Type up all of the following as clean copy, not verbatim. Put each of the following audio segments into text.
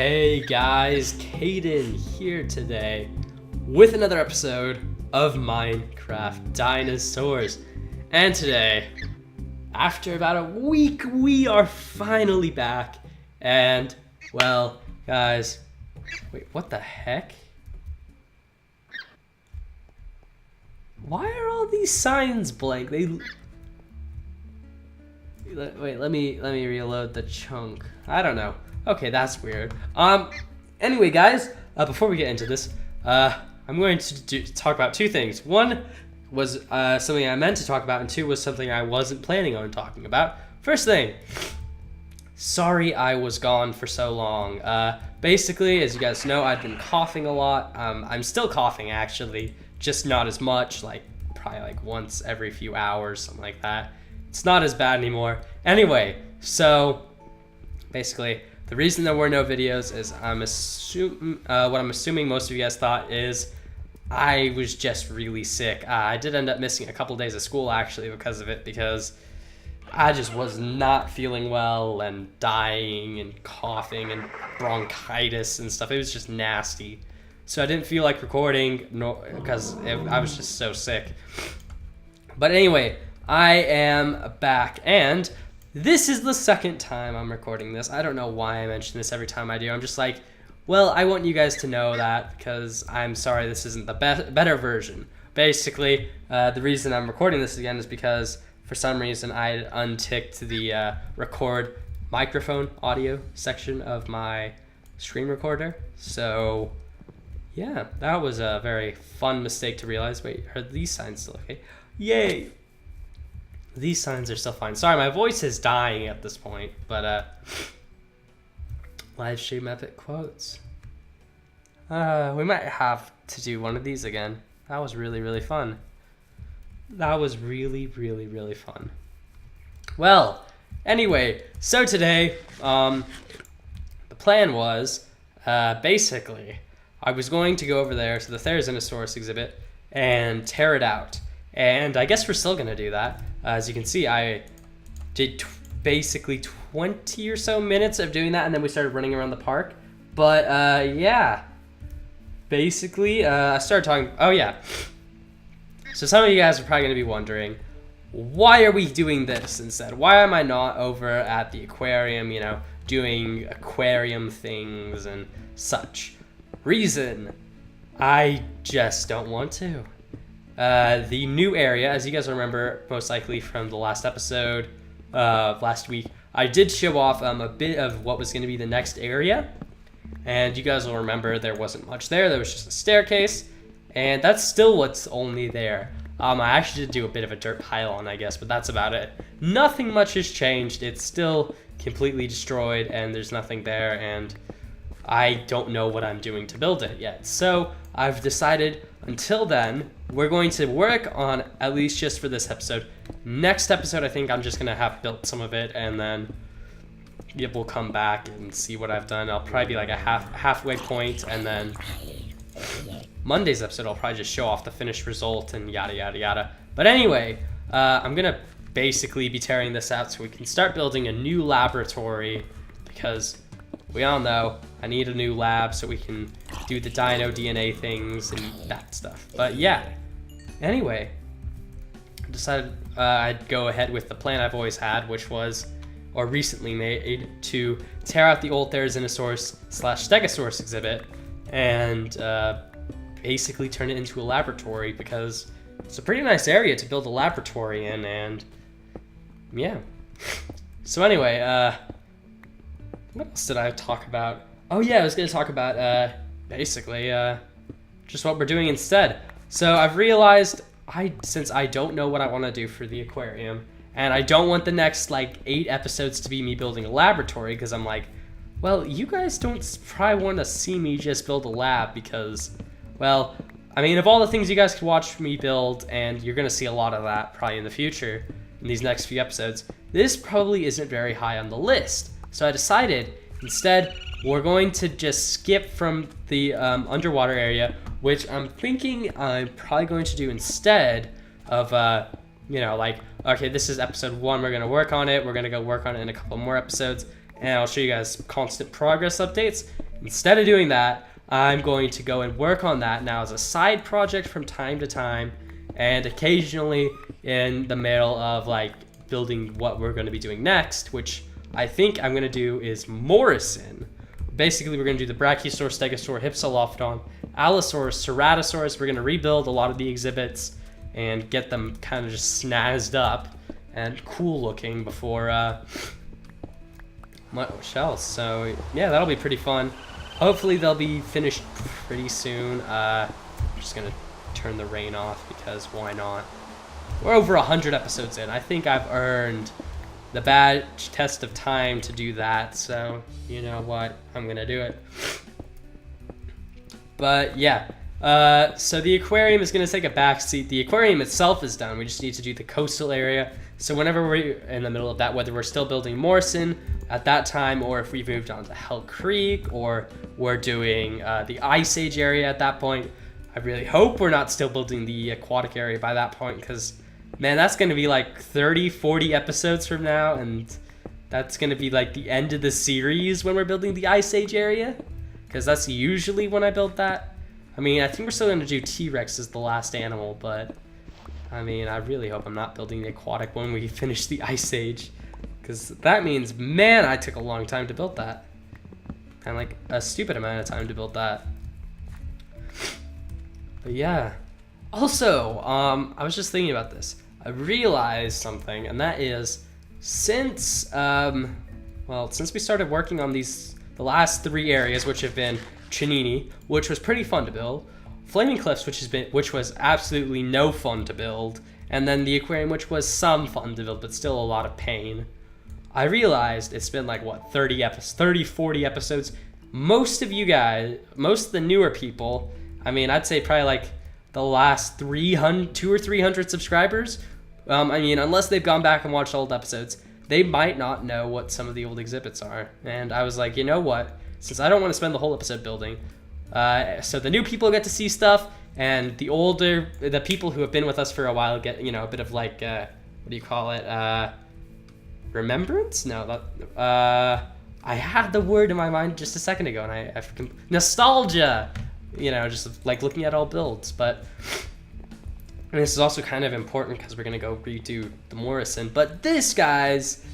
Hey guys, Caden here today with another episode of Minecraft Dinosaurs. And today, after about a week, we are finally back. And, well, guys, wait, what the heck? Why are all these signs blank? Wait, let me reload the chunk. I don't know. Okay, that's weird. Anyway, guys, before we get into this, I'm going to talk about two things. One was something I meant to talk about, and two was something I wasn't planning on talking about. First thing, sorry I was gone for so long. Basically, as you guys know, I've been coughing a lot. I'm still coughing, actually, just not as much, like probably like once every few hours, something like that. It's not as bad anymore. Anyway, so basically, the reason there were no videos is what I'm assuming most of you guys thought is I was just really sick. I did end up missing a couple days of school actually because of it, because I just was not feeling well and dying and coughing and bronchitis and stuff. It was just nasty. So I didn't feel like recording because I was just so sick. But anyway, I am back, and this is the second time I'm recording this. I don't know why I mention this every time I do. I'm just like, well, I want you guys to know that because I'm sorry this isn't the better version. Basically, the reason I'm recording this again is because for some reason I unticked the record microphone audio section of my screen recorder. So yeah, that was a very fun mistake to realize. Wait, are these signs still okay? Yay! These signs are still fine. Sorry, my voice is dying at this point, but live stream epic quotes. We might have to do one of these again. That was really, really fun. That was really, really, really fun. Well, anyway, so today, the plan was, basically, I was going to go over there to the Dinosaurs exhibit and tear it out. And I guess we're still going to do that. As you can see, I did basically 20 or so minutes of doing that, and then we started running around the park. But yeah, basically, I started talking. Oh yeah. So some of you guys are probably going to be wondering, why are we doing this instead? Why am I not over at the aquarium, you know, doing aquarium things and such? Reason, I just don't want to. The new area, as you guys remember, most likely from the last episode of last week, I did show off a bit of what was going to be the next area. And you guys will remember there wasn't much there. There was just a staircase. And that's still what's only there. I actually did do a bit of a dirt pylon, I guess, but that's about it. Nothing much has changed. It's still completely destroyed, and there's nothing there. And I don't know what I'm doing to build it yet. So I've decided until then, we're going to work on, at least just for this episode. Next episode, I think I'm just going to have built some of it, and then we'll come back and see what I've done. I'll probably be like a halfway point, and then Monday's episode, I'll probably just show off the finished result and yada, yada, yada. But anyway, I'm going to basically be tearing this out so we can start building a new laboratory, because we all know I need a new lab so we can do the dino DNA things and that stuff. But yeah, anyway, I decided I'd go ahead with the plan I've always had, which was, or recently made, to tear out the old Dinosaurs / Stegosaurus exhibit and basically turn it into a laboratory, because it's a pretty nice area to build a laboratory in, and yeah. So anyway, what else did I talk about? Oh yeah, I was going to talk about, basically, just what we're doing instead. So I've realized, since I don't know what I want to do for the aquarium, and I don't want the next, like, 8 episodes to be me building a laboratory, because I'm like, well, you guys don't probably want to see me just build a lab, because, well, I mean, of all the things you guys could watch me build, and you're going to see a lot of that probably in the future, in these next few episodes, this probably isn't very high on the list. So I decided, instead, we're going to just skip from the underwater area, which I'm thinking I'm probably going to do instead of, you know, like, okay, this is episode 1, we're going to work on it, we're going to go work on it in a couple more episodes, and I'll show you guys constant progress updates. instead of doing that, I'm going to go and work on that now as a side project from time to time, and occasionally in the middle of like building what we're going to be doing next, which I think I'm going to do is Morrison. Basically, we're going to do the Brachiosaur, Stegosaur, Hypsilophodon, Allosaurus, Ceratosaurus. We're going to rebuild a lot of the exhibits and get them kind of just snazzed up and cool looking before much else. So yeah, that'll be pretty fun. Hopefully they'll be finished pretty soon. I'm just going to turn the rain off because why not? We're over 100 episodes in. I think I've earned the badge test of time to do that, so you know what, I'm gonna do it. But yeah, so the aquarium is gonna take a back seat. The aquarium itself is done. We just need to do the coastal area. So whenever we're in the middle of that, whether we're still building Morrison at that time, or if we've moved on to Hell Creek, or we're doing the Ice Age area at that point, I really hope we're not still building the aquatic area by that point, because man, that's going to be like 30, 40 episodes from now, and that's going to be like the end of the series when we're building the Ice Age area, because that's usually when I build that. I mean, I think we're still going to do T-Rex as the last animal, but I mean, I really hope I'm not building the aquatic when we finish the Ice Age, because that means, man, I took a long time to build that. And like a stupid amount of time to build that. But yeah. Also, I was just thinking about this. I realized something, and that is, since we started working on the last 3 areas, which have been Chinini, which was pretty fun to build, Flaming Cliffs, which was absolutely no fun to build, and then the aquarium, which was some fun to build, but still a lot of pain. I realized it's been like, what, 30, 40 episodes. Most of you guys, most of the newer people, I mean, I'd say probably like the last 200 or 300 subscribers, I mean, unless they've gone back and watched old episodes, they might not know what some of the old exhibits are. And I was like, you know what? Since I don't want to spend the whole episode building, so the new people get to see stuff, and the people who have been with us for a while get, you know, a bit of like, what do you call it? Remembrance? No, I had the word in my mind just a second ago, and I freaking nostalgia. You know, just like looking at all builds. But and this is also kind of important because we're gonna go redo the Morrison. But this, guys,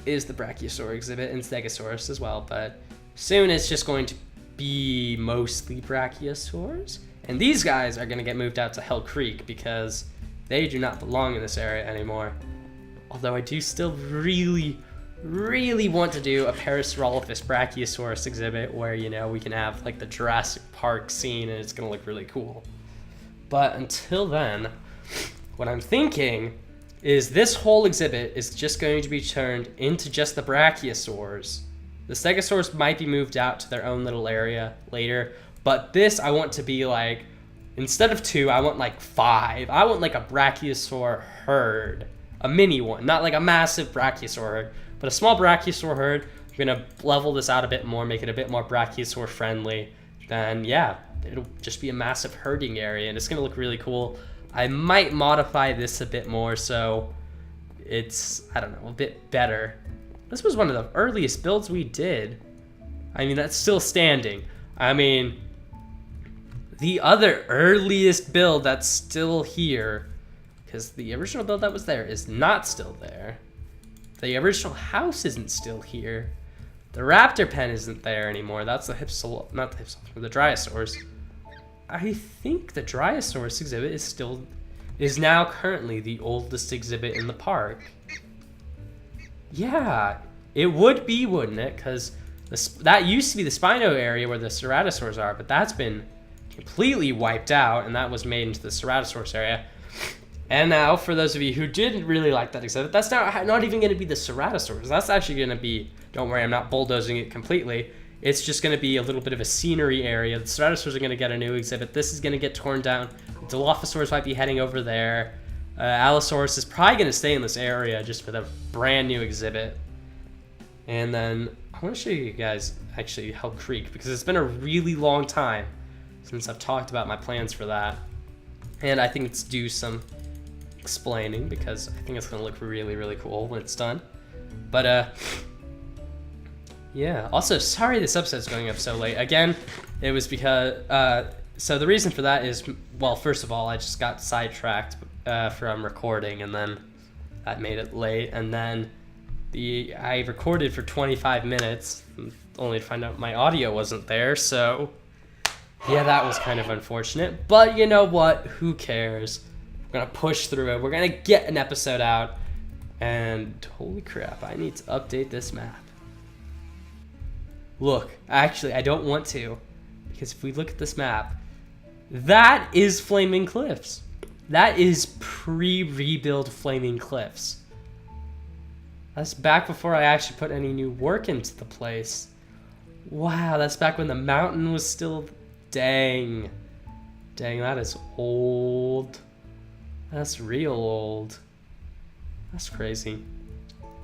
is the Brachiosaur exhibit and Stegosaurus as well. But soon it's just going to be mostly Brachiosaurs, and these guys are gonna get moved out to Hell Creek because they do not belong in this area anymore. Although I do still really want to do a Parasaurolophus Brachiosaurus exhibit where, you know, we can have like the Jurassic Park scene and it's gonna look really cool. But until then, what I'm thinking is this whole exhibit is just going to be turned into just the Brachiosaurs. The Stegosaurs might be moved out to their own little area later, but this I want to be like, instead of 2, I want like 5. I want like a Brachiosaur herd. A mini one, not like a massive Brachiosaur herd, but a small Brachiosaur herd. I'm gonna level this out a bit more, make it a bit more Brachiosaur friendly. Then yeah, it'll just be a massive herding area, and it's gonna look really cool. I might modify this a bit more so it's, I don't know, a bit better. This was one of the earliest builds we did. I mean, that's still standing. I mean, the other earliest build that's still here, because the original build that was there is not still there. The original house isn't still here. The raptor pen isn't there anymore. That's the the Dryosaurs. I think the Dryosaurus exhibit is now currently the oldest exhibit in the park. Yeah, it would be, wouldn't it? Because that used to be the Spino area where the Ceratosaurs are, but that's been completely wiped out, and that was made into the Ceratosaurus area. And now, for those of you who didn't really like that exhibit, that's not even going to be the Ceratosaurs. That's actually going to be, don't worry, I'm not bulldozing it completely. It's just going to be a little bit of a scenery area. The Ceratosaurs are going to get a new exhibit. This is going to get torn down. The Dilophosaurs might be heading over there. Allosaurus is probably going to stay in this area just for the brand new exhibit. And then I want to show you guys actually Hell Creek, because it's been a really long time since I've talked about my plans for that. And I think it's due some explaining, because I think it's going to look really, really cool when it's done. But Yeah. Also, sorry this episode's going up so late. Again, it was because so the reason for that is, well, first of all, I just got sidetracked from recording, and then that made it late. And then I recorded for 25 minutes, only to find out my audio wasn't there. So yeah, that was kind of unfortunate. But you know what? Who cares? We're gonna push through it. We're gonna get an episode out. And holy crap, I need to update this map. Look, actually, I don't want to, because if we look at this map, that is Flaming Cliffs. That is pre-rebuild Flaming Cliffs. That's back before I actually put any new work into the place. Wow, that's back when the mountain was still... Dang. Dang, that is old. That's real old. That's crazy.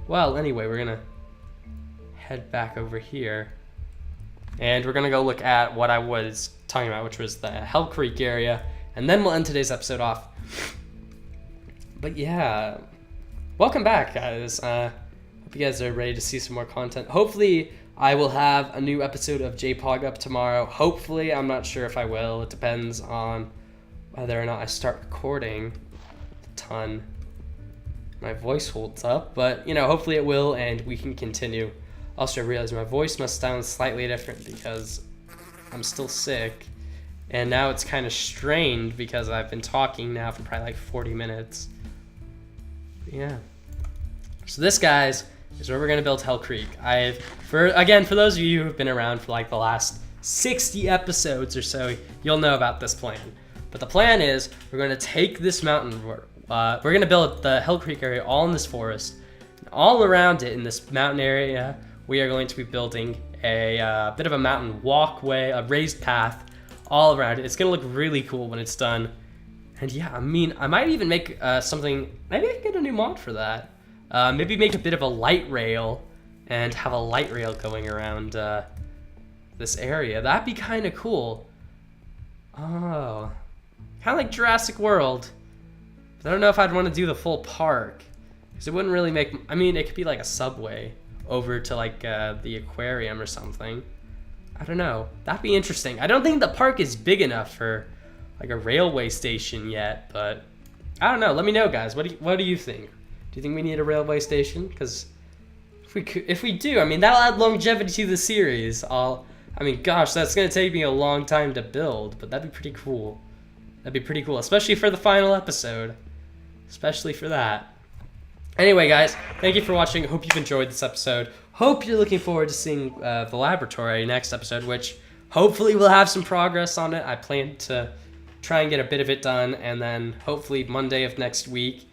Well, anyway, we're gonna head back over here. And we're gonna go look at what I was talking about, which was the Hell Creek area. And then we'll end today's episode off. But yeah, welcome back, guys. Hope you guys are ready to see some more content. Hopefully, I will have a new episode of J-Pog up tomorrow. Hopefully, I'm not sure if I will. It depends on whether or not I start recording a ton. My voice holds up, but, you know, hopefully it will, and we can continue. Also, I realize my voice must sound slightly different because I'm still sick, and now it's kind of strained because I've been talking now for probably like 40 minutes. But yeah. So this, guys, is where we're going to build Hell Creek. For those of you who have been around for like the last 60 episodes or so, you'll know about this plan. But the plan is we're going to take this mountain, we're going to build the Hell Creek area all in this forest. And all around it in this mountain area, we are going to be building a bit of a mountain walkway, a raised path all around it. It's going to look really cool when it's done. And yeah, I mean, I might even make something, maybe I can get a new mod for that. Maybe make a bit of a light rail and have a light rail going around this area. That'd be kind of cool. Oh, kind of like Jurassic World. But I don't know if I'd want to do the full park, because it wouldn't really make, I mean, it could be like a subway over to like the aquarium or something. I don't know. That'd be interesting. I don't think the park is big enough for like a railway station yet, but I don't know. Let me know, guys. What do you think? Do you think we need a railway station? Because if we do, I mean, that'll add longevity to the series. I mean, gosh, that's gonna take me a long time to build, but that'd be pretty cool. That'd be pretty cool, especially for the final episode. Especially for that. Anyway, guys, thank you for watching. Hope you've enjoyed this episode. Hope you're looking forward to seeing the laboratory next episode, which hopefully we'll have some progress on it. I plan to try and get a bit of it done, and then hopefully Monday of next week,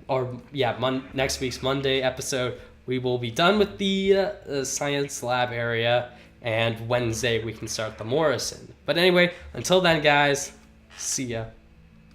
or yeah, next week's Monday episode, we will be done with the science lab area, and Wednesday we can start the Morrison. But anyway, until then, guys, see ya.